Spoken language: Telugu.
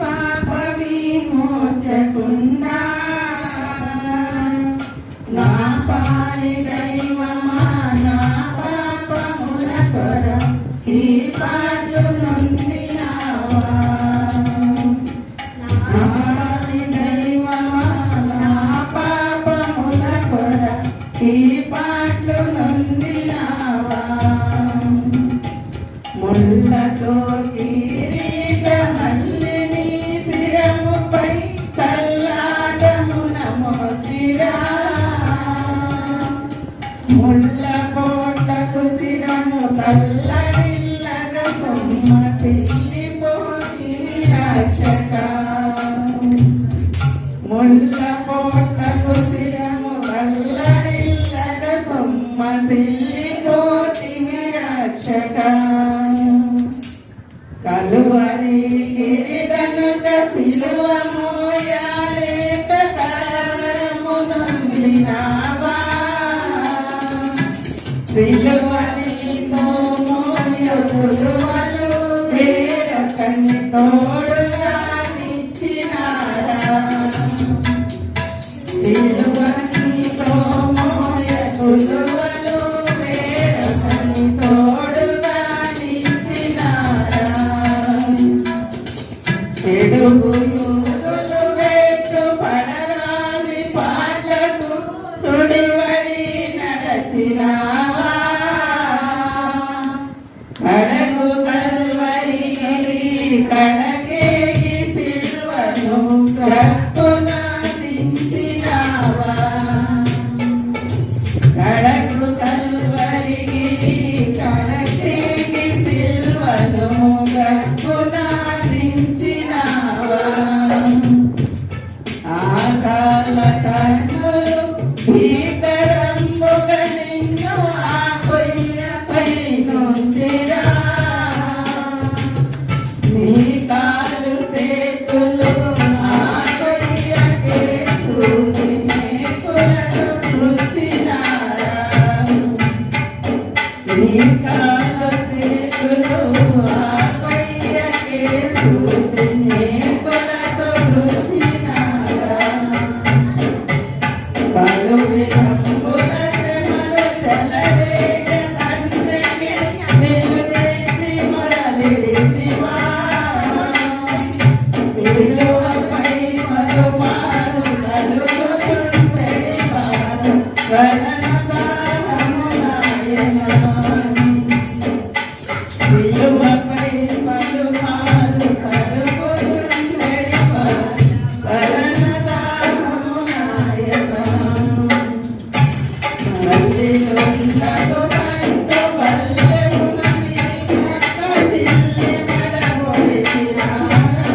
పాప విమోచకున్నా నా పాలి దైవమా నా పాపముల కొరకి పాటలు నొందినావా నా పాలి దైవమా నా పాపముల కొరకి పాటలు నొందినావా ముళ్ళతో కిరీటమల్లి నీ శిరముపై చల్లాటమున మోతిరా ముళ్ళ కోటకు శిరము తల్లడిల్లగ సొమ్మసిల్లిపోతివి రక్షక ముళ్ళ కోటకు శిరము తల్లడిల్లగ సొమ్మసిల్లిపోతివి రక్షక కలువరి గిరిదనుక సిలువ మోయాలేక కలవరమునొందినావా సిలువనితో మోయకులువలు వేరొకని తోడుగా నిచ్చినారా సిలువనితో మోయకులువలు వేరొకని తోడుగా నిచ్చినారా చెడుగు యూదులు పెట్టు పడరాని పాటకు సుడివడి నడచినావా కడగు కల్వరి కడగేగి సిల్వను రక్కున దించినావా కడగు కల్వరి కడగేగి సిల్వను రక్కున దించినావా ఆకాల కన్నులు భీకరంబుగ నిన్ను ఆ కొయ్యపై నుంచిరా నీ కాలు సేతులు ఆ కొయ్యకే చూసి మేకులను రుచినారా నీ కాలు సేతులు ఆ కొయ్యకే చూసి మేకులతో రుచినారా పలు విధంబుల శ్రమలు చెలరేగ తండ్రికి నిలువెత్తి మొరలిడితివా సిలువపై మరుమారు నలుగుతుంటెడి వారు వలన దాహమునాయనా సిలువపై మరుమారు కలుగుతుంటెడి వారు వలన దాహమునాయనా మల్లిలుండగు పంటు పల్లెమున నీ పక్క చిల్లి నడబొడిచినారా